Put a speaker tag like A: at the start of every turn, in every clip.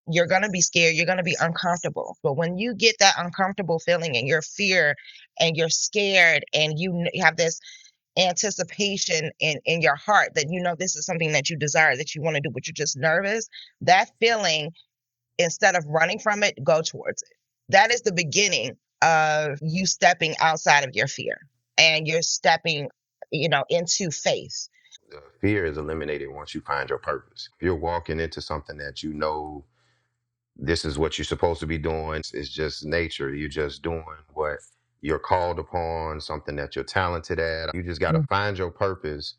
A: You're going to be scared. You're going to be uncomfortable. But when you get that uncomfortable feeling and you're fear and you're scared and you have this anticipation in your heart that you know this is something that you desire, that you want to do, but you're just nervous, that feeling, instead of running from it, go towards it. That is the beginning of you stepping outside of your fear and you're stepping, into faith.
B: The fear is eliminated once you find your purpose. If you're walking into something that you know this is what you're supposed to be doing, it's just nature. You're just doing what you're called upon, something that you're talented at. You just got to find your purpose,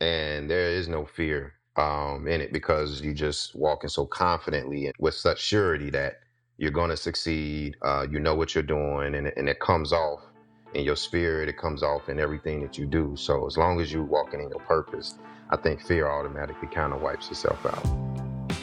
B: and there is no fear in it because you just walking so confidently and with such surety that you're going to succeed. You know what you're doing, and it comes off in your spirit. It comes off in everything that you do. So as long as you're walking in your purpose, I think fear automatically kind of wipes itself out.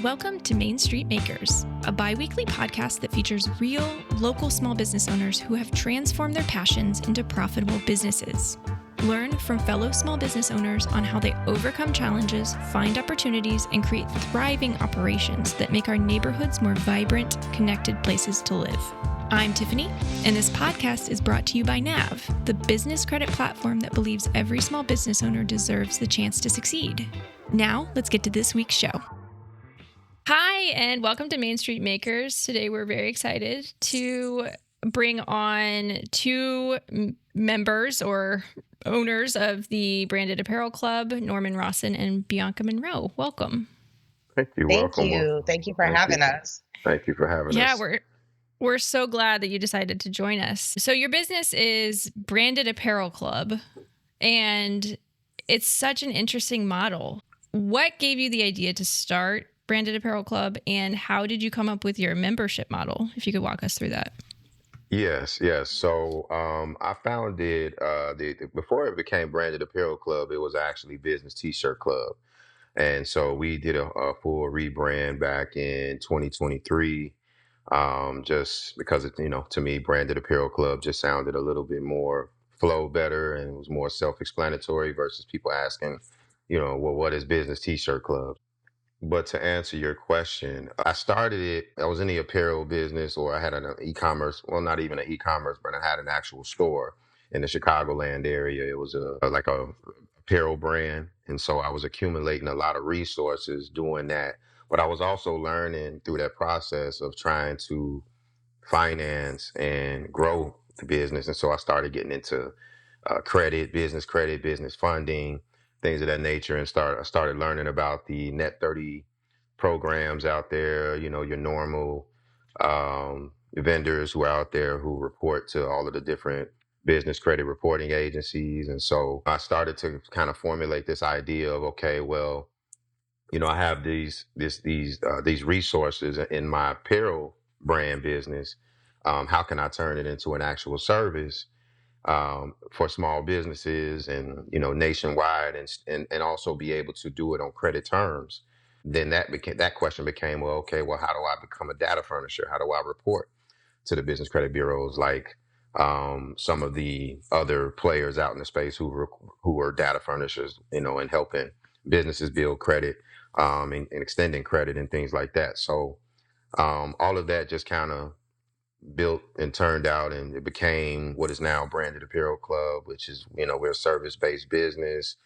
C: Welcome to Main Street Makers, a bi-weekly podcast that features real, local small business owners who have transformed their passions into profitable businesses. Learn from fellow small business owners on how they overcome challenges, find opportunities, and create thriving operations that make our neighborhoods more vibrant, connected places to live. I'm Tiffany, and this podcast is brought to you by Nav, the business credit platform that believes every small business owner deserves the chance to succeed. Now, let's get to this week's show. Hi, and welcome to Main Street Makers. Today, we're very excited to bring on two members or owners of the Branded Apparel Club, Norman Rosson and Bionca Monroe. Welcome.
B: Thank you.
A: Thank
B: Welcome.
A: you. Thank you for having us.
B: Thank you for having us.
C: Yeah, we're so glad that you decided to join us. So your business is Branded Apparel Club, and it's such an interesting model. What gave you the idea to start Branded Apparel Club, and how did you come up with your membership model? If you could walk us through that.
B: Yes. So I founded before it became Branded Apparel Club, it was actually Business T-shirt Club. And so we did a full rebrand back in 2023. Just because to me, Branded Apparel Club just sounded a little bit more flow better and it was more self-explanatory versus people asking, well, what is Business T-shirt Club? But to answer your question, I started it. I was in the apparel business, or I had an e-commerce. Well, not even an e-commerce, but I had an actual store in the Chicagoland area. It was like a apparel brand, and so I was accumulating a lot of resources doing that. But I was also learning through that process of trying to finance and grow the business, and so I started getting into credit, business funding, things of that nature, and I started learning about the net-30 programs out there. Your normal vendors who are out there who report to all of the different business credit reporting agencies, and so I started to kind of formulate this idea of, okay, well, I have these resources in my apparel brand business. How can I turn it into an actual service for small businesses and nationwide, and also be able to do it on credit terms? Then that question became, well, okay, well, how do I become a data furnisher? How do I report to the business credit bureaus like some of the other players out in the space who are data furnishers, and helping businesses build credit and extending credit and things like that. So all of that just kind of built and turned out, and it became what is now Branded Apparel Club, which is, we're a service-based business.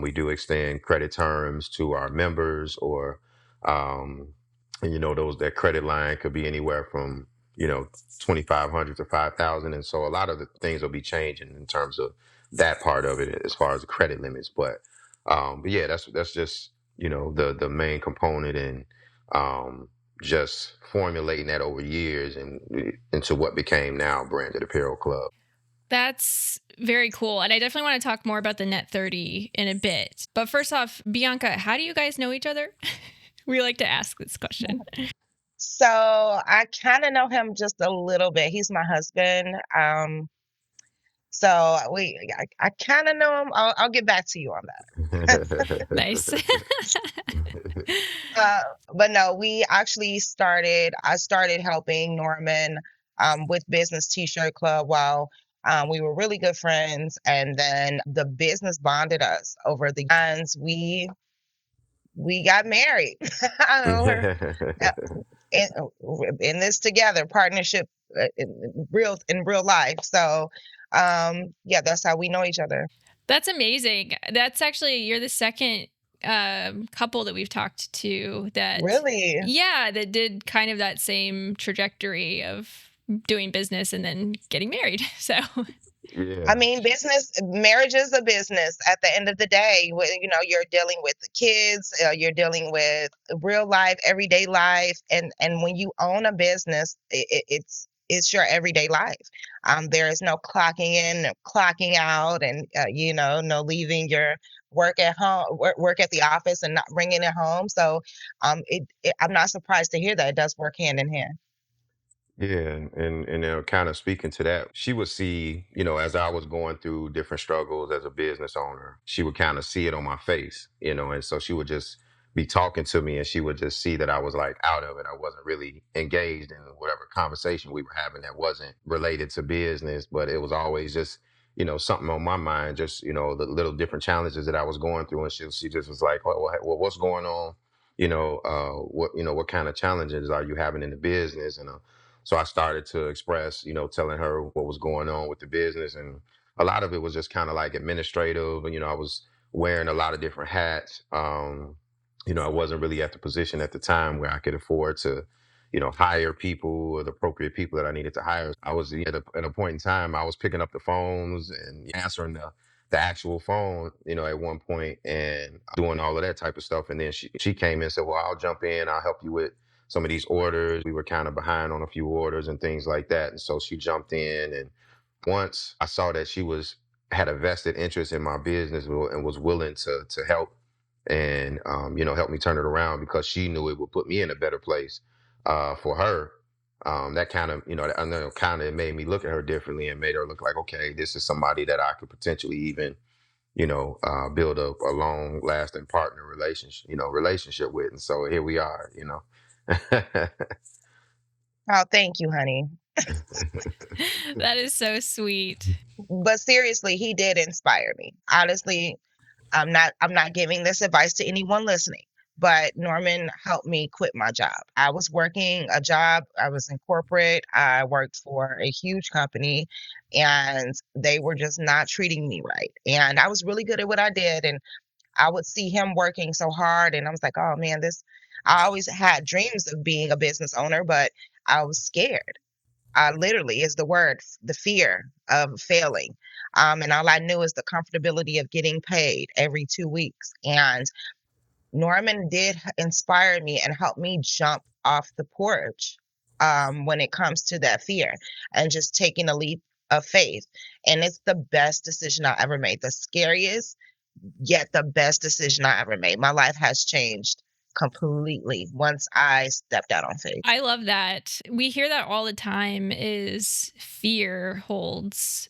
B: We do extend credit terms to our members, or and that credit line could be anywhere from 2,500 to 5,000, and so a lot of the things will be changing in terms of that part of it as far as the credit limits. But yeah, that's just the main component, and just formulating that over years and into what became now Branded Apparel Club.
C: That's very cool. And I definitely want to talk more about the net-30 in a bit. But first off, Bionca, how do you guys know each other? We like to ask this question.
A: So I kind of know him just a little bit. He's my husband. So I kind of know him. I'll get back to you on that.
C: Nice.
A: But no, I started helping Norman with Business T-shirt Club while we were really good friends. And then the business bonded us over the years. We we got married. We're uh, in, in this together, partnership, in real life. So, yeah, that's how we know each other.
C: That's amazing. That's actually, you're the second couple that we've talked to that,
A: Really.
C: yeah, that did kind of that same trajectory of doing business and then getting married. So
A: I
B: Yeah.
A: mean, marriage is a business at the end of the day. You know, you're dealing with the kids, you're dealing with real life, everyday life. And when you own a business, it's your everyday life. There is no clocking in, no clocking out, and, you know, no leaving your work at home, work at the office and not bringing it home. So, I'm not surprised to hear that it does work hand in hand.
B: Yeah, kind of speaking to that, she would see, as I was going through different struggles as a business owner, she would kind of see it on my face, and so she would just be talking to me, and she would just see that I was like out of it. I wasn't really engaged in whatever conversation we were having that wasn't related to business, but it was always just, something on my mind, just, the little different challenges that I was going through, and she just was like, well, what's going on? What kind of challenges are you having in the business? And so I started to express, telling her what was going on with the business. And a lot of it was just kind of like administrative. And, I was wearing a lot of different hats. I wasn't really at the position at the time where I could afford to, hire people or the appropriate people that I needed to hire. I was at a point in time, I was picking up the phones and answering the actual phone, at one point and doing all of that type of stuff. And then she came in and said, well, I'll jump in. I'll help you with some of these orders. We were kind of behind on a few orders and things like that. And so she jumped in. And once I saw that she had a vested interest in my business and was willing to help and, help me turn it around because she knew it would put me in a better place for her. That kind of, I know kind of made me look at her differently and made her look like, okay, this is somebody that I could potentially even, build a long lasting partner relationship with. And so here we are.
A: Oh, thank you, honey.
C: that is so sweet.
A: But seriously, he did inspire me. Honestly, I'm not giving this advice to anyone listening, but Norman helped me quit my job. I was working a job, I was in corporate, I worked for a huge company, and they were just not treating me right. And I was really good at what I did, and I would see him working so hard, and I was like, "Oh man, this." I always had dreams of being a business owner, but I was scared. Literally is the word, the fear of failing. And all I knew is the comfortability of getting paid every 2 weeks. And Norman did inspire me and help me jump off the porch, when it comes to that fear and just taking a leap of faith. And it's the best decision I ever made. The scariest, yet the best decision I ever made. My life has changed completely once I stepped out on faith.
C: I love that. We hear that all the time is fear holds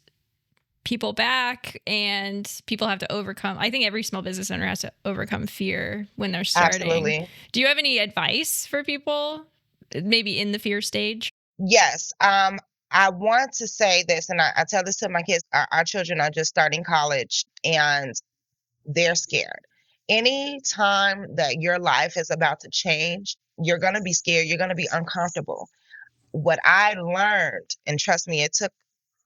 C: people back and people have to overcome. I think every small business owner has to overcome fear when they're starting.
A: Absolutely.
C: Do you have any advice for people maybe in the fear stage?
A: Yes. I want to say this, and I tell this to my kids. Our children are just starting college and they're scared. Any time that your life is about to change, you're going to be scared. You're going to be uncomfortable. What I learned, and trust me, it took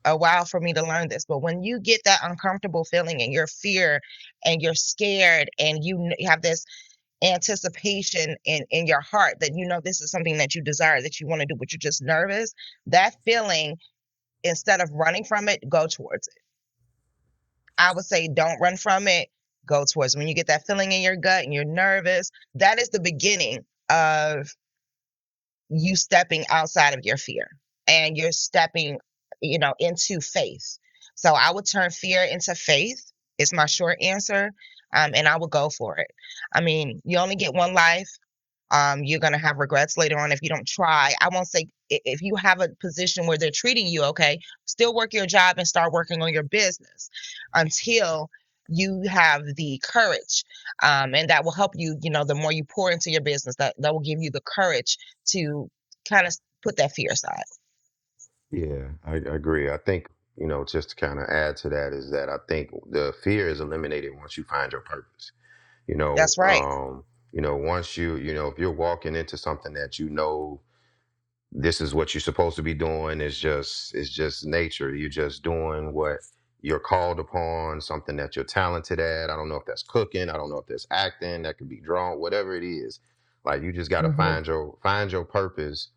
A: a while for me to learn this, but when you get that uncomfortable feeling and your fear and you're scared and you have this anticipation in your heart that you know this is something that you desire, that you want to do, but you're just nervous, that feeling, instead of running from it, go towards it. I would say don't run from it, go towards it. When you get that feeling in your gut and you're nervous, that is the beginning of you stepping outside of your fear and you're stepping, into faith. So I would turn fear into faith is my short answer. And I would go for it. I mean, you only get one life. You're going to have regrets later on if you don't try. I won't say if you have a position where they're treating you okay, still work your job and start working on your business until you have the courage. And that will help you, the more you pour into your business, that will give you the courage to kind of put that fear aside.
B: Yeah, I agree. I think, just to kind of add to that is that I think the fear is eliminated once you find your purpose. You know,
A: That's right.
B: Once if you're walking into something that this is what you're supposed to be doing, it's just nature. You're just doing what you're called upon, something that you're talented at. I don't know if that's cooking, I don't know if that's acting, that could be drawing, whatever it is. Like, you just got to
A: Hmm.
B: find your purpose,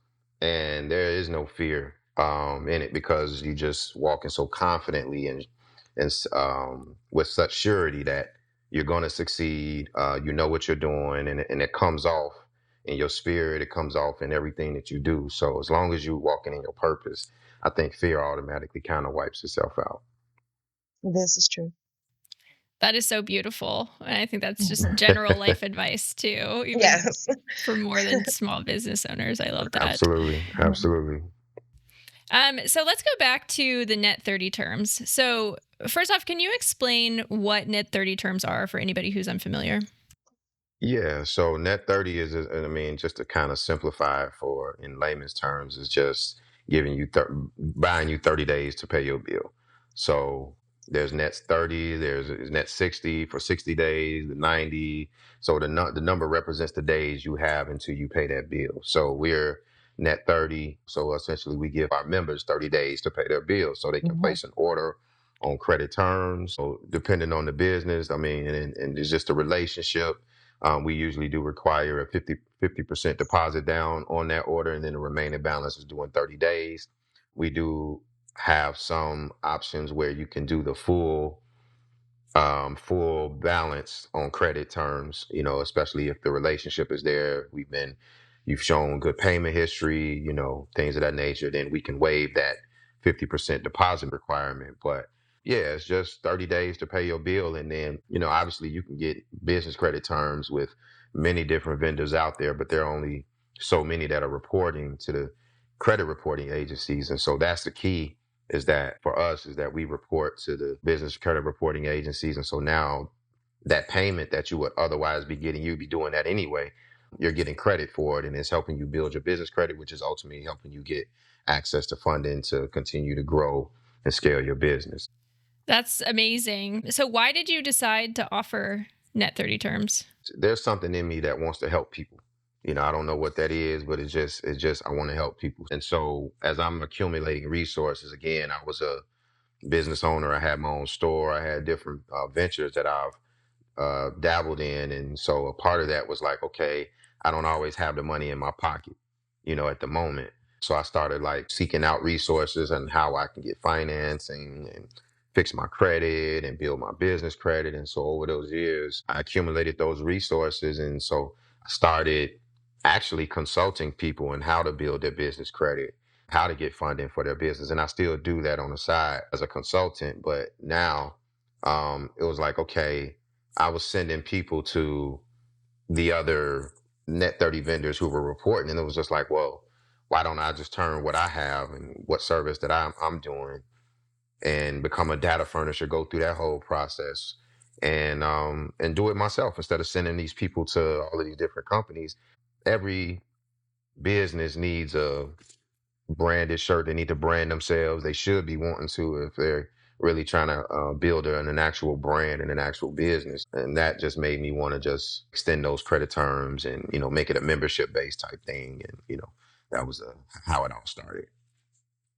B: and there is no fear in it, because you just walking so confidently and with such surety that you're going to succeed. You know what you're doing, and it comes off in your spirit, it comes off in everything that you do. So as long as you're walking in your purpose, I think fear automatically kind of wipes itself out.
A: This is true.
C: That is so beautiful. And I think that's just general life advice too, even
A: Yes.
C: for more than small business owners. I love that.
B: Absolutely. Absolutely.
C: So let's go back to the net-30 terms. So first off, can you explain what net-30 terms are for anybody who's unfamiliar?
B: Yeah, so net 30 just to kind of simplify it for in layman's terms, is just buying you 30 days to pay your bill. So there's net 30, there's net 60 for 60 days, the 90. So the number represents the days you have until you pay that bill. So we're net 30. So essentially we give our members 30 days to pay their bills so they can place an order on credit terms. So depending on the business, and it's just a relationship. We usually do require a 50% deposit down on that order, and then the remaining balance is due in 30 days. We do have some options where you can do the full balance on credit terms, especially if the relationship is there. You've shown good payment history, things of that nature, then we can waive that 50% deposit requirement. But yeah, it's just 30 days to pay your bill. And then, obviously you can get business credit terms with many different vendors out there, but there are only so many that are reporting to the credit reporting agencies. And so that's the key, is that for us is that we report to the business credit reporting agencies. And so now that payment that you would otherwise be getting, you'd be doing that anyway. You're getting credit for it, and it's helping you build your business credit, which is ultimately helping you get access to funding to continue to grow and scale your business.
C: That's amazing. So why did you decide to offer net-30 terms?
B: There's something in me that wants to help people. I don't know what that is, but it's just I want to help people. And so as I'm accumulating resources, again, I was a business owner. I had my own store. I had different ventures that I've dabbled in. And so a part of that was like, okay, I don't always have the money in my pocket, at the moment. So I started like seeking out resources and how I can get financing and fix my credit and build my business credit. And so over those years, I accumulated those resources. And so I started actually consulting people on how to build their business credit, how to get funding for their business. And I still do that on the side as a consultant. But now it was like, okay, I was sending people to the other net 30 vendors who were reporting, and it was just like, well, why don't I just turn what I have and what service that I'm doing and become a data furnisher, go through that whole process and do it myself instead of sending these people to all of these different companies. Every business needs a branded shirt. They need to brand themselves. They should be wanting to, if they're really trying to build an actual brand and an actual business. And that just made me want to just extend those credit terms and, make it a membership based type thing. And, that was how it all started.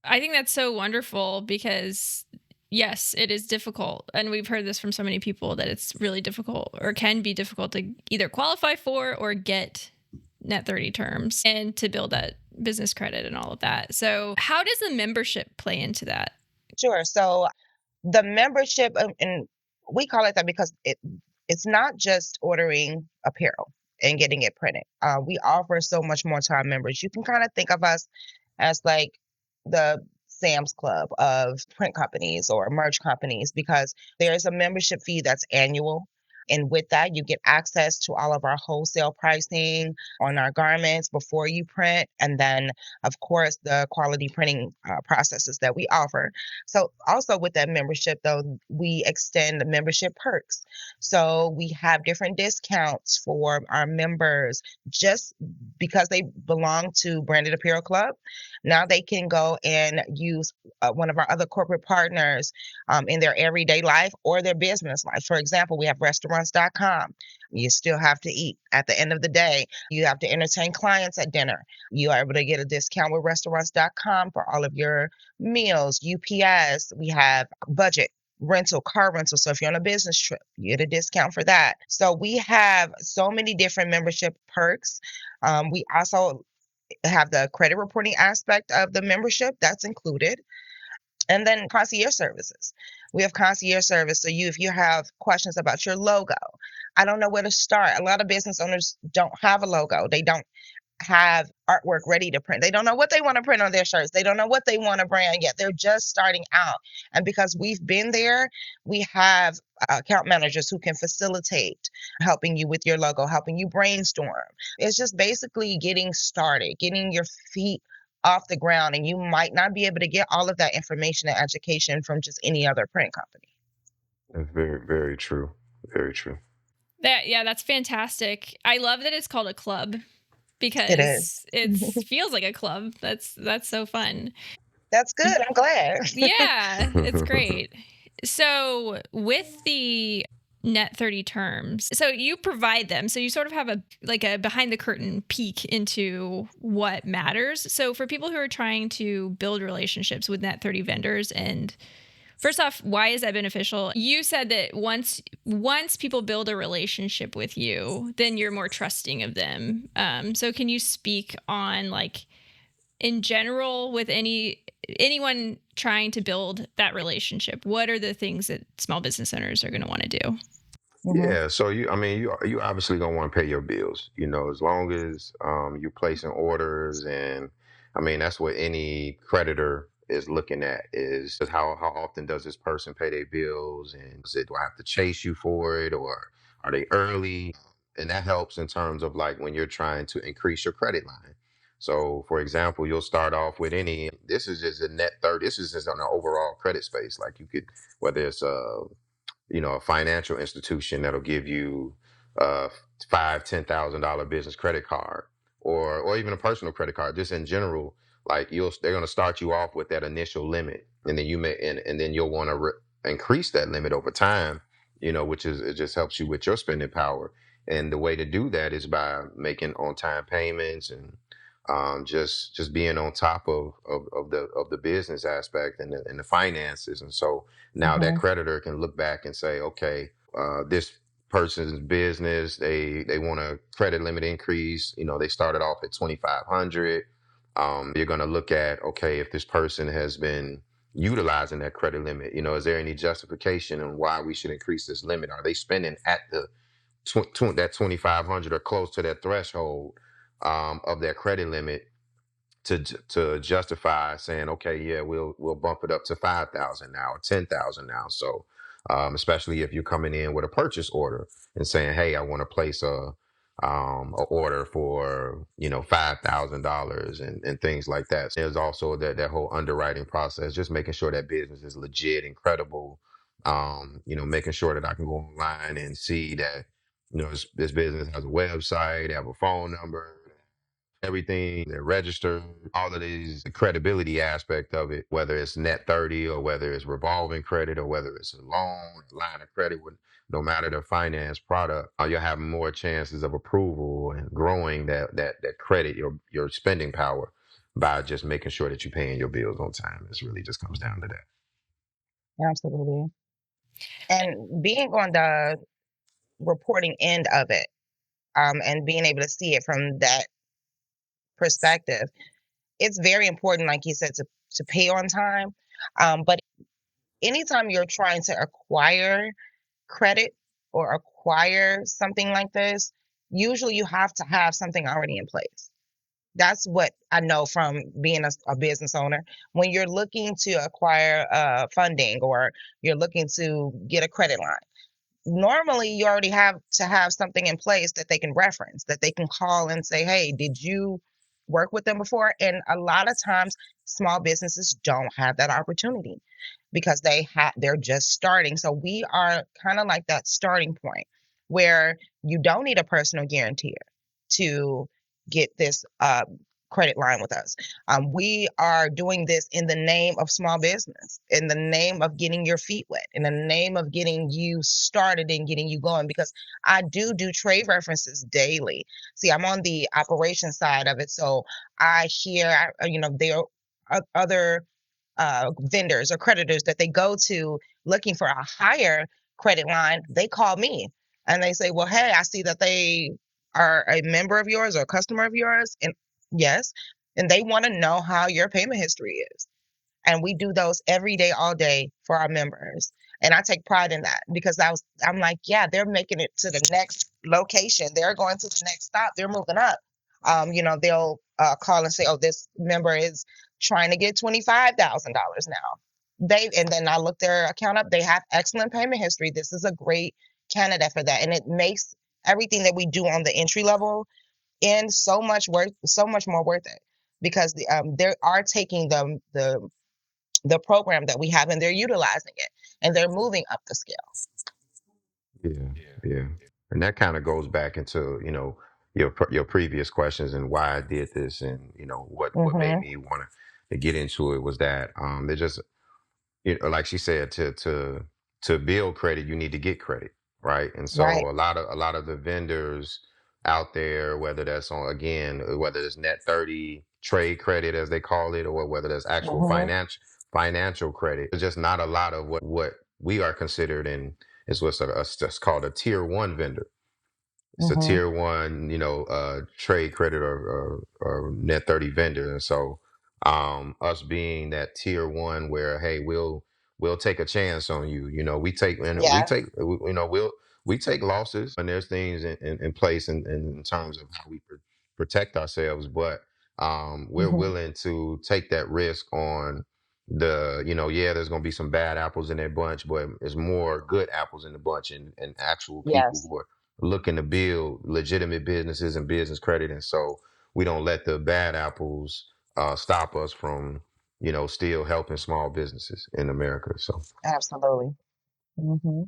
C: I think that's so wonderful because yes, it is difficult. And we've heard this from so many people that it's really difficult or can be difficult to either qualify for or get net-30 terms and to build that business credit and all of that. So how does the membership play into that?
A: Sure. So the membership, and we call it that because it's not just ordering apparel and getting it printed. We offer so much more to our members. You can kind of think of us as like the Sam's Club of print companies or merch companies, because there's a membership fee that's annual. And with that, you get access to all of our wholesale pricing on our garments before you print. And then, of course, the quality printing processes that we offer. So also with that membership, though, we extend the membership perks. So we have different discounts for our members just because they belong to Branded Apparel Club. Now they can go and use one of our other corporate partners in their everyday life or their business life. For example, we have restaurants restaurants.com. You still have to eat. At the end of the day, you have to entertain clients at dinner. You are able to get a discount with restaurants.com for all of your meals. UPS, we have budget rental, car rental. So if you're on a business trip, you get a discount for that. So we have so many different membership perks. We also have the credit reporting aspect of the membership that's included. And then concierge services. We have concierge service. So if you have questions about your logo, I don't know where to start. A lot of business owners don't have a logo. They don't have artwork ready to print. They don't know what they want to print on their shirts. They don't know what they want to brand yet. They're just starting out. And because we've been there, we have account managers who can facilitate helping you with your logo, helping you brainstorm. It's just basically getting started, getting your feet off the ground. And you might not be able to get all of that information and education from just any other print company.
B: That's very, very true. Very true.
C: That's fantastic. I love that it's called a club
A: It
C: it feels like a club. That's so fun.
A: That's good. I'm glad.
C: Yeah, it's great. So with the net-30 terms, so you provide them. So you sort of have a behind the curtain peek into what matters. So for people who are trying to build relationships with net-30 vendors, and first off, why is that beneficial? You said that once people build a relationship with you, then you're more trusting of them. So can you speak on, like, in general, with anyone trying to build that relationship, what are the things that small business owners are going to want to do?
B: Yeah, so you obviously gonna want to pay your bills, as long as you're placing orders, and that's what any creditor is looking at, is how often does this person pay their bills, and do I have to chase you for it, or are they early? And that helps in terms of, like, when you're trying to increase your credit line. So for example, you'll start off with this is just a net 30, this is just on an overall credit space, like you could, whether it's a financial institution that'll give you a $5,000, $10,000 business credit card, or even a personal credit card. Just in general, like, they're going to start you off with that initial limit, and then and then you'll want to increase that limit over time. Which is, it just helps you with your spending power. And the way to do that is by making on time payments, and just being on top of the business aspect, and the finances. And so now that creditor can look back and say, okay, this person's business, they want a credit limit increase. They started off at 2,500. You're going to look at, okay, if this person has been utilizing that credit limit, is there any justification on why we should increase this limit? Are they spending at the that 2,500 or close to that threshold of their credit limit to justify saying, okay, yeah, we'll bump it up to 5,000 now, or 10,000 now. So especially if you're coming in with a purchase order and saying, hey, I want to place a order for $5,000, and things like that. So there's also that whole underwriting process, just making sure that business is legit and credible. Making sure that I can go online and see that this business has a website, have a phone number, everything, they're registered, all of these, the credibility aspect of it, whether it's net 30, or whether it's revolving credit, or whether it's a loan, line of credit, no matter the finance product, you'll have more chances of approval and growing that credit, your spending power, by just making sure that you're paying your bills on time. It really just comes down to that.
A: Absolutely. And being on the reporting end of it, and being able to see it from that perspective, it's very important, like you said, to pay on time. But anytime you're trying to acquire credit or acquire something like this, usually you have to have something already in place. That's what I know from being a business owner. When you're looking to acquire funding, or you're looking to get a credit line, normally you already have to have something in place that they can reference, that they can call and say, hey, did you work with them before? And a lot of times small businesses don't have that opportunity because they're just starting. So we are kind of like that starting point where you don't need a personal guarantor to get this credit line with us. We are doing this in the name of small business, in the name of getting your feet wet, in the name of getting you started and getting you going, because I do trade references daily. See, I'm on the operation side of it, so I hear, there are other vendors or creditors that they go to looking for a higher credit line. They call me and they say, well, hey, I see that they are a member of yours or a customer of yours. And yes, and they want to know how your payment history is. And we do those every day, all day for our members. And I take pride in that because I'm like, yeah, they're making it to the next location. They're going to the next stop. They're moving up. They'll call and say, oh, this member is trying to get $25,000 now. And then I look their account up. They have excellent payment history. This is a great candidate for that. And it makes everything that we do on the entry level end so much more worth it, because they are taking the program that we have and they're utilizing it and they're moving up the scale.
B: Yeah, yeah. And that kind of goes back into, your previous questions and why I did this, and what made
A: Mm-hmm.
B: me want to get into it was that they just, like she said, to build credit, you need to get credit, right? And
A: Right.
B: so a lot of the vendors out there, whether that's on, again, whether it's net-30 trade credit as they call it, or whether that's actual
A: Mm-hmm.
B: financial credit, there's just not a lot of what we are considered in, is what's just called a tier one vendor. It's a
A: Mm-hmm.
B: tier one, trade credit or net-30 vendor. And so us being that tier one where, hey, we'll take a chance on you. We take, and we
A: Yeah.
B: take, we take losses, and there's things in place in terms of how we protect ourselves, but we're
A: Mm-hmm.
B: willing to take that risk on yeah, there's going to be some bad apples in that bunch, but there's more good apples in the bunch, and actual people
A: Yes.
B: who are looking to build legitimate businesses and business credit. And so we don't let the bad apples stop us from, still helping small businesses in America. So
A: Absolutely. Mm-hmm.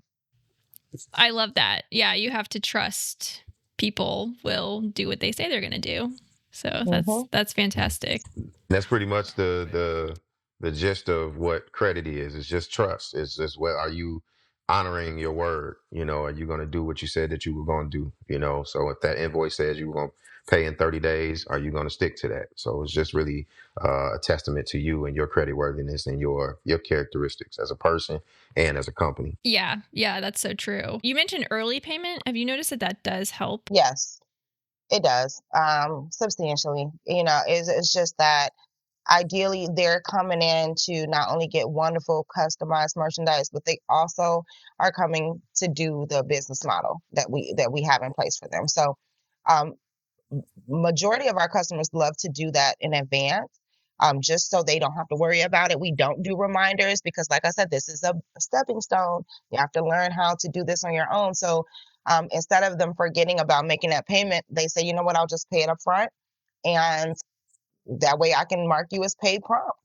C: I love that. Yeah, you have to trust people will do what they say they're going to do. So
A: Mm-hmm.
C: that's fantastic.
B: that's pretty much the gist of what credit is. It's just trust. It's just, well, are you honoring your word? Are you going to do what you said that you were going to do? So if that invoice says you were going to pay in 30 days, are you going to stick to that? So it's just really a testament to you and your credit worthiness and your characteristics as a person and as a company.
C: Yeah, that's so true. You mentioned early payment. Have you noticed that does help?
A: Yes, it does. Substantially. It's just that ideally they're coming in to not only get wonderful customized merchandise, but they also are coming to do the business model that we have in place for them. So um, majority of our customers love to do that in advance, just so they don't have to worry about it. We don't do reminders because, like I said, this is a stepping stone. You have to learn how to do this on your own. So instead of them forgetting about making that payment, they say, you know what, I'll just pay it up front. And that way I can mark you as paid prompt.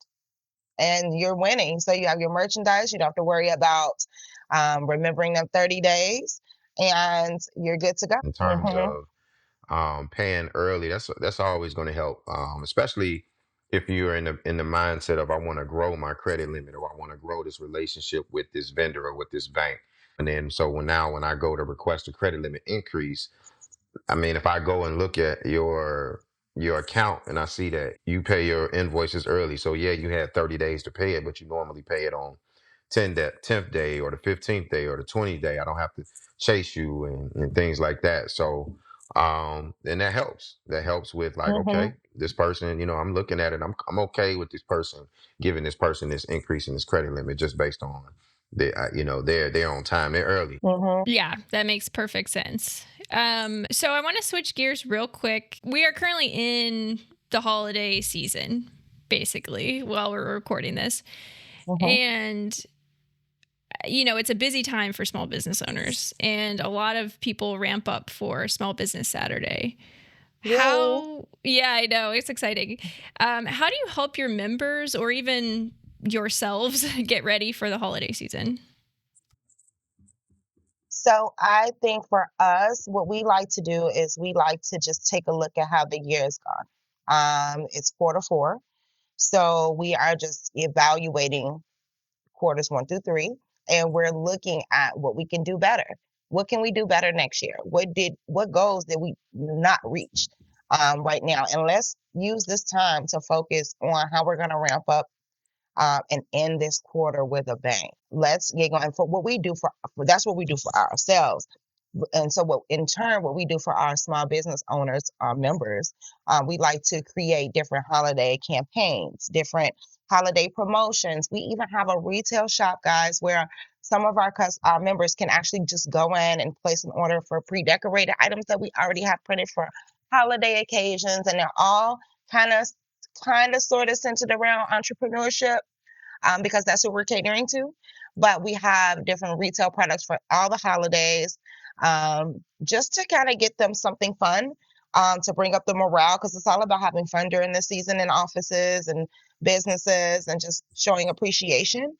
A: And you're winning. So you have your merchandise. You don't have to worry about remembering them 30 days. And you're good to go.
B: In terms
A: Mm-hmm.
B: of paying early, that's always going to help, especially if you're in the mindset of, I want to grow my credit limit, or I want to grow this relationship with this vendor or with this bank. And then so when I go to request a credit limit increase, I mean, if I go and look at your account and I see that you pay your invoices early, so yeah, you had 30 days to pay it, but you normally pay it on 10th day or the 15th day or the 20th day. I don't have to chase you and things like that. So and that helps. That helps with, like,
A: Mm-hmm.
B: okay, this person, I'm looking at it. I'm okay with this person, giving this person this increase in this credit limit just based on they're on time, they're early.
A: Mm-hmm.
C: Yeah, that makes perfect sense. So I want to switch gears real quick. We are currently in the holiday season, basically, while we're recording this.
A: Mm-hmm.
C: And it's a busy time for small business owners, and a lot of people ramp up for Small Business Saturday.
A: Yay.
C: Yeah, I know, it's exciting. How do you help your members or even yourselves get ready for the holiday season?
A: So I think for us, what we like to do is we like to just take a look at how the year has gone. It's quarter 4. So we are just evaluating quarters 1 through 3, and we're looking at what we can do better. What can we do better next year? What goals did we not reach right now? And let's use this time to focus on how we're going to ramp up and end this quarter with a bang. Let's get going for what we do that's what we do for ourselves. And so what in turn what we do for our small business owners, our members, we like to create different holiday campaigns, different holiday promotions. We even have a retail shop, guys, where some of our members can actually just go in and place an order for pre-decorated items that we already have printed for holiday occasions, and they're all kind of sort of centered around entrepreneurship, because that's what we're catering to. But we have different retail products for all the holidays, just to kind of get them something fun, to bring up the morale, because it's all about having fun during the season in offices and businesses and just showing appreciation.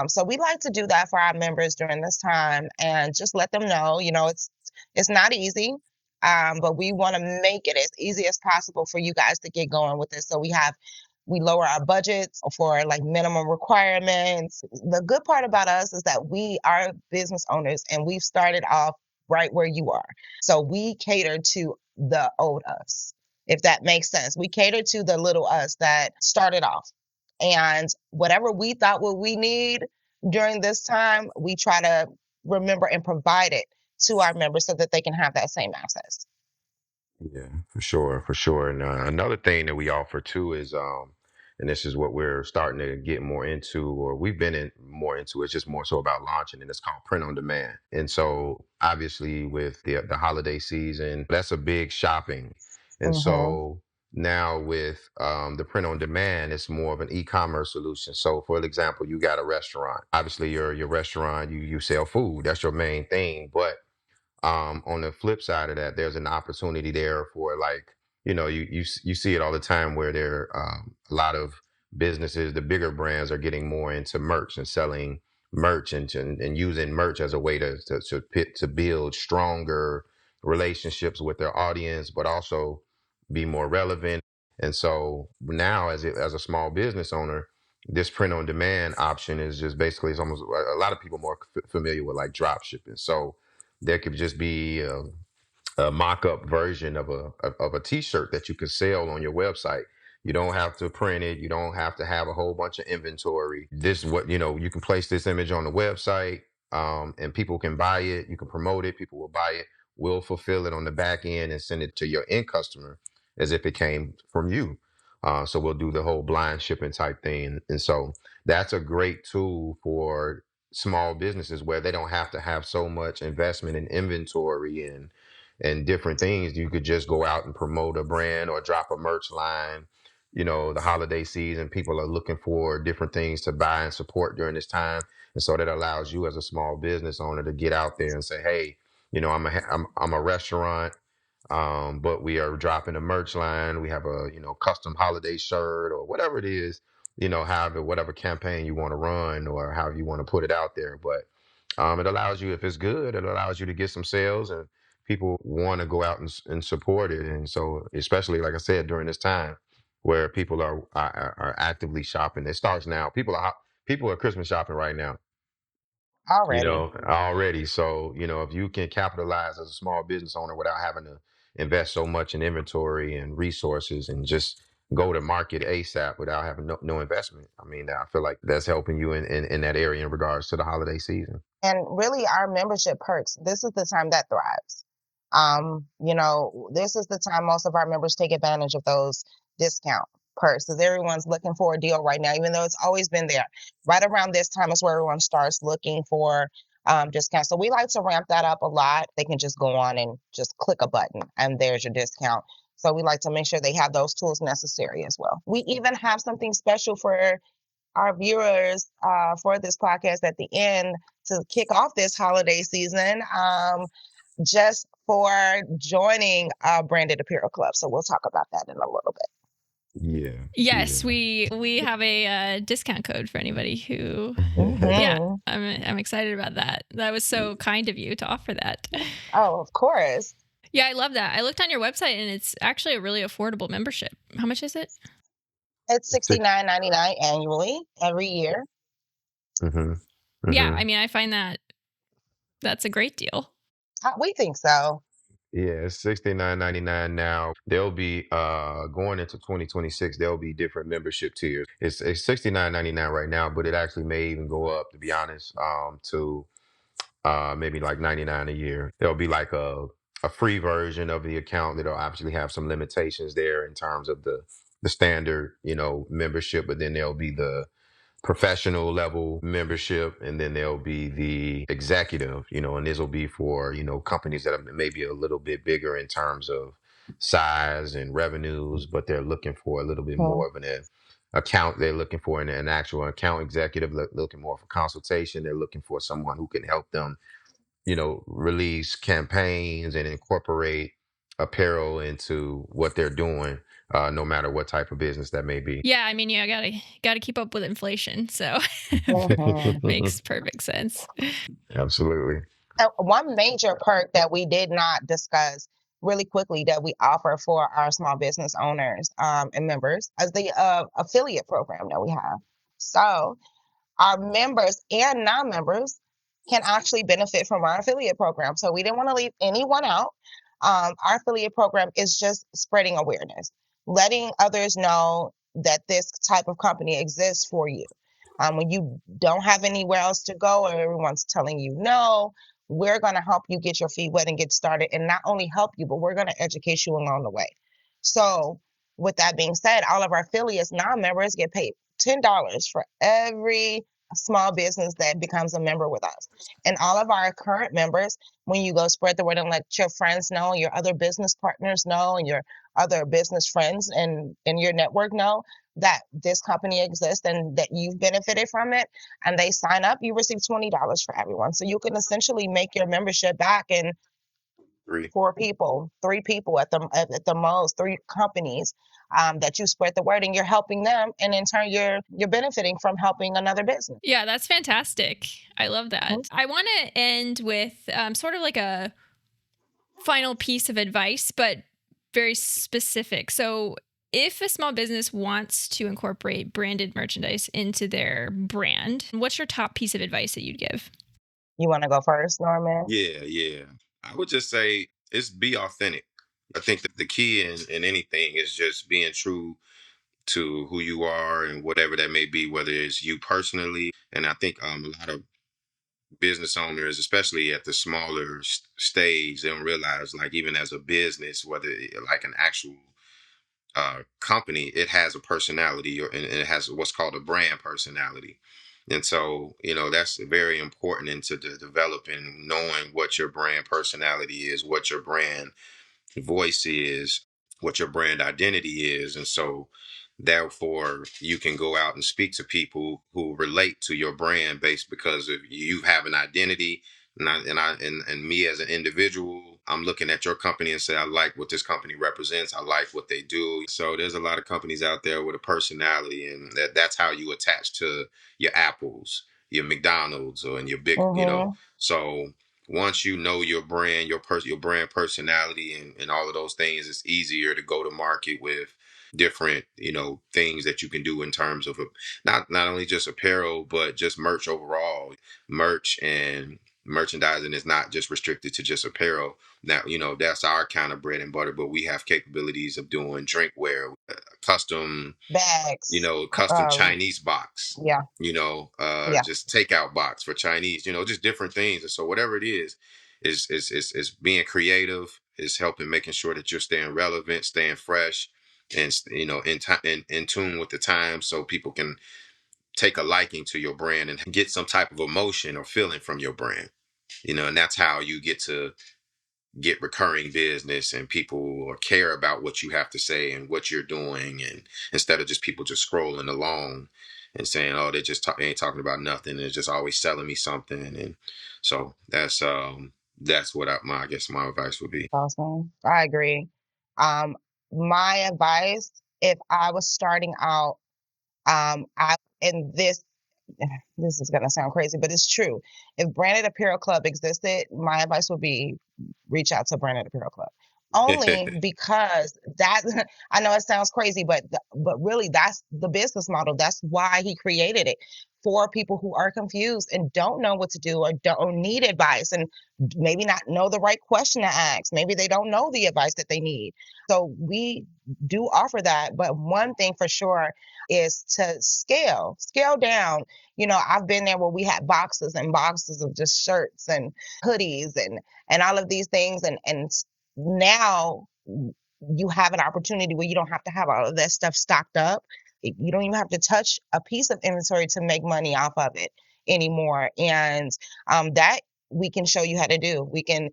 A: So we like to do that for our members during this time and just let them know, it's not easy, but we want to make it as easy as possible for you guys to get going with this. So we lower our budgets for like minimum requirements. The good part about us is that we are business owners and we've started off right where you are. So we cater to the old us, if that makes sense. We cater to the little us that started off. And whatever we thought what we need during this time, we try to remember and provide it to our members so that they can have that same access.
B: Yeah, for sure, for sure. And another thing that we offer too is, and this is what we're starting to get more into, or we've been in more into. It's just more so about launching, and it's called print on demand. And so, obviously, with the holiday season, that's a big shopping. And
A: Mm-hmm.
B: so now with the print on demand, it's more of an e-commerce solution. So, for example, you got a restaurant. Obviously, your restaurant, you sell food. That's your main thing, but on the flip side of that, there's an opportunity there for, like, you see it all the time where there a lot of businesses, the bigger brands, are getting more into merch and selling merch and using merch as a way to build stronger relationships with their audience, but also be more relevant. And so now, as a small business owner, this print on demand option is just basically, it's almost, a lot of people more familiar with like drop shipping. So there could just be a mock-up version of a T-shirt that you could sell on your website. You don't have to print it. You don't have to have a whole bunch of inventory. This is what, you can place this image on the website, and people can buy it. You can promote it. People will buy it. We'll fulfill it on the back end and send it to your end customer as if it came from you. So we'll do the whole blind shipping type thing. And so that's a great tool for small businesses where they don't have to have so much investment in inventory and different things. You could just go out and promote a brand or drop a merch line. The holiday season, people are looking for different things to buy and support during this time. And so that allows you as a small business owner to get out there and say, hey, I'm a restaurant, but we are dropping a merch line. We have a, custom holiday shirt or whatever it is, however, whatever campaign you want to run or however you want to put it out there. But it allows you, if it's good, it allows you to get some sales, and people want to go out and support it. And so, especially, like I said, during this time where people are actively shopping, it starts now. People are Christmas shopping right now,
A: Already.
B: already. So, if you can capitalize as a small business owner without having to invest so much in inventory and resources and just go to market ASAP without having no investment, I mean, I feel like that's helping you in that area in regards to the holiday season.
A: And really, our membership perks, this is the time that thrives. This is the time most of our members take advantage of those discount perks, because everyone's looking for a deal right now, even though it's always been there. Right around this time is where everyone starts looking for discounts. So we like to ramp that up a lot. They can just go on and just click a button and there's your discount. So we like to make sure they have those tools necessary as well. We even have something special for our viewers for this podcast at the end to kick off this holiday season, just for joining Branded Apparel Club. So we'll talk about that in a little bit.
B: Yeah.
C: Yes,
B: Yeah.
C: we have a discount code for anybody who.
A: Mm-hmm.
C: Yeah, I'm excited about that. That was so kind of you to offer that.
A: Oh, of course.
C: Yeah, I love that. I looked on your website and it's actually a really affordable membership. How much is it?
A: It's
B: Six.
A: $69.99 annually every year.
B: Mm-hmm.
C: Yeah,
B: Mm-hmm.
C: I mean, I find that's a great deal.
A: We think so.
B: Yeah, it's $69.99 now. There'll be going into 2026, there'll be different membership tiers. It's $69.99 right now, but it actually may even go up, to be honest, to maybe like 99 a year. There'll be like a free version of the account that'll actually have some limitations there in terms of the standard, membership, but then there'll be the professional level membership, and then there'll be the executive, and this will be for companies that are maybe a little bit bigger in terms of size and revenues, but they're looking for a little bit
A: Mhm.
B: more of an account. They're looking for an actual account executive, looking more for consultation. They're looking for someone who can help them release campaigns and incorporate apparel into what they're doing, no matter what type of business that may be.
C: Yeah, I mean, yeah, gotta keep up with inflation, so
A: Mhm.
C: makes perfect sense.
B: Absolutely.
A: One major perk that we did not discuss really quickly that we offer for our small business owners and members is the affiliate program that we have. So our members and non-members can actually benefit from our affiliate program. So we didn't want to leave anyone out. Our affiliate program is just spreading awareness, letting others know that this type of company exists for you. When you don't have anywhere else to go or everyone's telling you no, we're going to help you get your feet wet and get started, and not only help you, but we're going to educate you along the way. So with that being said, all of our affiliates, non-members, get paid $10 for every small business that becomes a member with us. And all of our current members, when you go spread the word and let your friends know, your other business partners know, and your other business friends and your network know that this company exists and that you've benefited from it, and they sign up, you receive $20 for everyone. So you can essentially make your membership back in
B: Three.
A: 4 people, 3 people at the most, 3 companies, that you spread the word and you're helping them, and in turn you're benefiting from helping another business.
C: Yeah, that's fantastic. I love
A: Mhm.
C: that. I want to end with sort of like a final piece of advice, but very specific. So, if a small business wants to incorporate branded merchandise into their brand, what's your top piece of advice that you'd give?
A: You want to go first, Norman?
B: Yeah, yeah. I would just say it's be authentic. I think that the key in anything is just being true to who you are and whatever that may be, whether it's you personally. And I think a lot of business owners, especially at the smaller stage, they don't realize, like, even as a business, whether like an actual company, it has a personality, and it has what's called a brand personality. And so, that's very important into developing, knowing what your brand personality is, what your brand voice is, what your brand identity is. And so, therefore, you can go out and speak to people who relate to your brand based because of you have an identity. And me as an individual, I'm looking at your company and say, I like what this company represents. I like what they do. So there's a lot of companies out there with a personality, and that's how you attach to your Apples, your McDonald's, or in your big,
A: Mm-hmm.
B: So once you know your brand, your brand personality, and all of those things, it's easier to go to market with different, things that you can do in terms of not only just apparel, but just merch overall. Merch and merchandising is not just restricted to just apparel. Now, that's our kind of bread and butter, but we have capabilities of doing drinkware, custom
A: Bags.
B: custom Chinese box,
A: Yeah, yeah.
B: just takeout box for Chinese, just different things. And so whatever it is being creative, is helping, making sure that you're staying relevant, staying fresh, and in tune with the time, so people can take a liking to your brand and get some type of emotion or feeling from your brand. And that's how you get recurring business, and people care about what you have to say and what you're doing, and instead of just people just scrolling along and saying, oh, they just they ain't talking about nothing, they're just always selling me something. And so that's what I guess my advice would be.
A: Awesome. I agree. Um, my advice, if I was starting out, I and this is gonna sound crazy, but it's true. If Branded Apparel Club existed, my advice would be reach out to Branded Apparel Club. only because that I know it sounds crazy, but really that's the business model. That's why he created it, for people who are confused and don't know what to do or don't need advice and maybe not know the right question to ask. Maybe they don't know the advice that they need. So we do offer that, but one thing for sure is to scale down. I've been there where we had boxes and boxes of just shirts and hoodies and all of these things, and now you have an opportunity where you don't have to have all of that stuff stocked up. You don't even have to touch a piece of inventory to make money off of it anymore. And that we can show you how to do. We can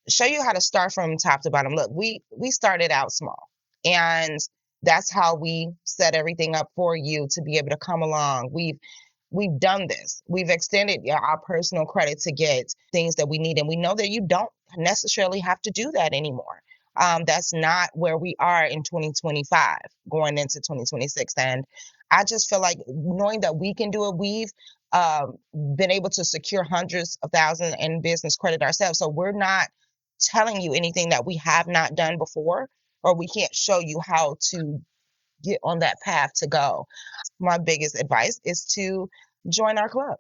A: show you how to start from top to bottom. Look, we started out small, and that's how we set everything up for you to be able to come along. We've done this. We've extended our personal credit to get things that we need, and we know that you don't necessarily have to do that anymore. That's not where we are in 2025, going into 2026, and I just feel like knowing that we can do it, we've been able to secure hundreds of thousands in business credit ourselves. So we're not telling you anything that we have not done before, or we can't show you how to get on that path to go. My biggest advice is to join our club.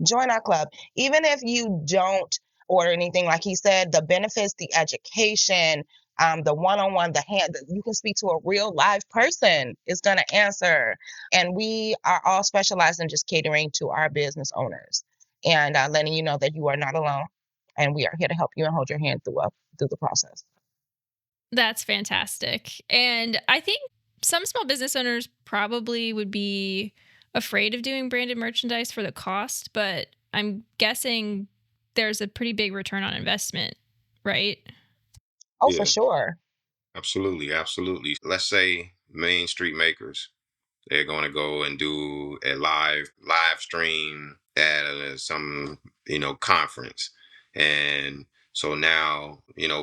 A: Join our club. Even if you don't order anything, like he said, the benefits, the education, the one-on-one, you can speak to a real live person is going to answer. And we are all specialized in just catering to our business owners and letting you know that you are not alone. And we are here to help you and hold your hand through the process.
C: That's fantastic. And I think some small business owners probably would be afraid of doing branded merchandise for the cost, but I'm guessing there's a pretty big return on investment, right?
A: Oh, for
B: Yeah,
A: sure.
B: absolutely, absolutely. Let's say Main Street Makers, they're going to go and do a live stream at some conference, and so now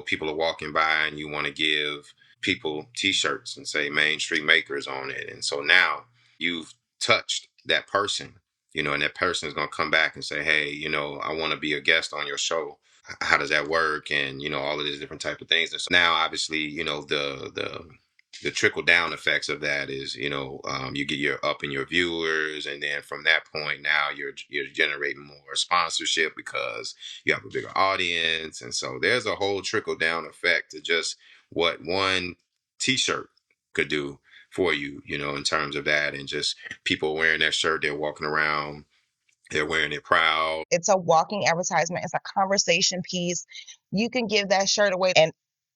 B: people are walking by, and you want to give people T-shirts and say Main Street Makers on it, and so now you've touched that person, and that person is going to come back and say, hey, I want to be a guest on your show. How does that work? And all of these different type of things. And so now, obviously, the trickle down effects of that is you get your up in your viewers, and then from that point now you're generating more sponsorship because you have a bigger audience, and so there's a whole trickle down effect to just what one t-shirt could do for you, in terms of that, and just people wearing that shirt, they're walking around, they're wearing it proud.
A: It's a walking advertisement. It's a conversation piece. You can give that shirt away, and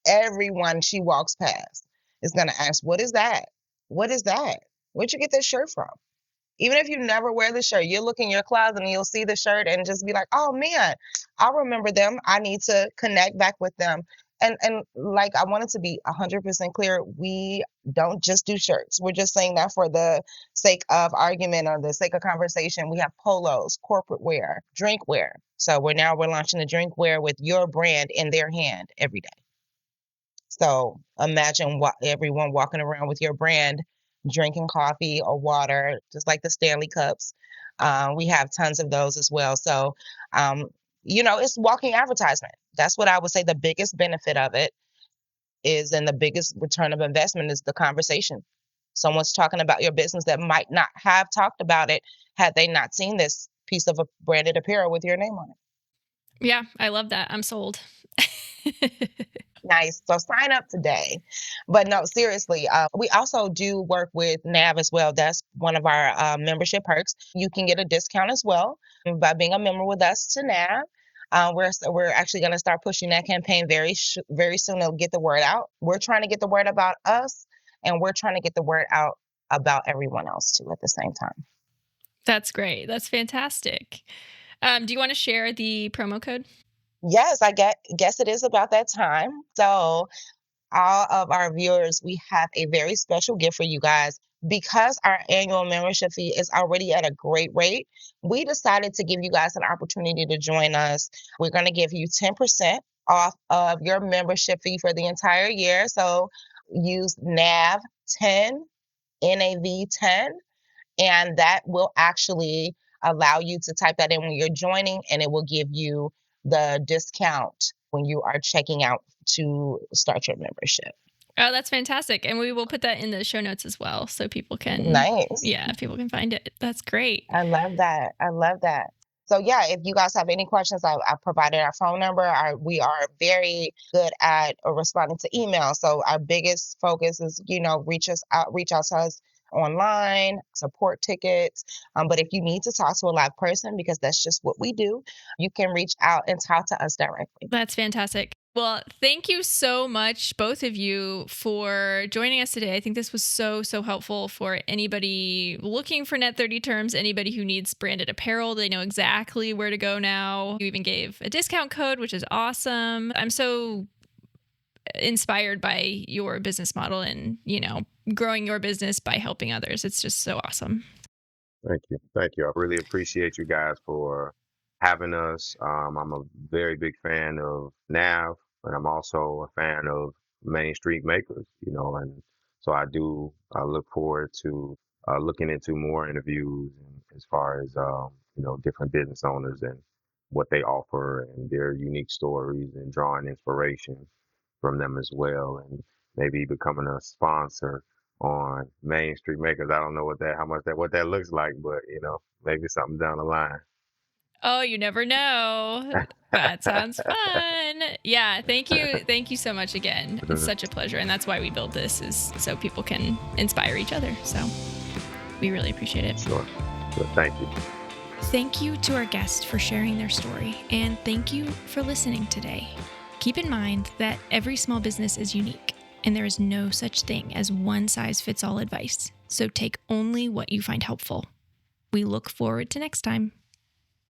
A: everyone she walks past is going to ask, "What is that? What is that? Where'd you get this shirt from?" Even if you never wear the shirt, you'll look in your closet and you'll see the shirt and just be like, "Oh man, I remember them. I need to connect back with them." And like, I wanted to be 100% clear, we don't just do shirts. We're just saying that for the sake of argument or the sake of conversation. We have polos, corporate wear, drinkware. So we're launching the drinkware with your brand in their hand every day. So imagine everyone walking around with your brand, drinking coffee or water, just like the Stanley Cups. We have tons of those as well. So, it's walking advertisement. That's what I would say the biggest benefit of it is, and the biggest return of investment is the conversation. Someone's talking about your business that might not have talked about it had they not seen this piece of a branded apparel with your name on it.
C: Yeah, I love that. I'm sold.
A: Nice. So sign up today. But no, seriously, we also do work with Nav as well. That's one of our membership perks. You can get a discount as well by being a member with us to Nav. We're actually going to start pushing that campaign very soon to get the word out. We're trying to get the word about us, and we're trying to get the word out about everyone else too at the same time.
C: That's great. That's fantastic. Do you want to share the promo code?
A: Yes, guess it is about that time. So all of our viewers, we have a very special gift for you guys. Because our annual membership fee is already at a great rate, we decided to give you guys an opportunity to join us. We're going to give you 10% off of your membership fee for the entire year. So use NAV 10, NAV 10, and that will actually allow you to type that in when you're joining, and it will give you the discount when you are checking out to start your membership.
C: Oh, that's fantastic. And we will put that in the show notes as well so people can,
A: Nice.
C: people can find it. That's great.
A: I love that. I love that. So yeah, if you guys have any questions, I provided our phone number. We are very good at responding to email. So our biggest focus is, reach out to us online, support tickets. But if you need to talk to a live person, because that's just what we do, you can reach out and talk to us directly.
C: That's fantastic. Well, thank you so much, both of you, for joining us today. I think this was so, so helpful for anybody looking for net-30 terms, anybody who needs branded apparel. They know exactly where to go now. You even gave a discount code, which is awesome. I'm so inspired by your business model and, growing your business by helping others. It's just so awesome.
B: Thank you. Thank you. I really appreciate you guys for having us. I'm a very big fan of Nav, and I'm also a fan of Main Street Makers, and so I do look forward to looking into more interviews as far as, different business owners and what they offer and their unique stories and drawing inspiration from them as well, and maybe becoming a sponsor on Main Street Makers. I don't know what that looks like, but maybe something down the line.
C: Oh, you never know. That sounds fun. Yeah, thank you. Thank you so much again. It's such a pleasure. And that's why we build this, is so people can inspire each other. So we really appreciate it.
B: Sure. Thank you.
C: Thank you to our guests for sharing their story. And thank you for listening today. Keep in mind that every small business is unique, and there is no such thing as one-size-fits-all advice. So take only what you find helpful. We look forward to next time.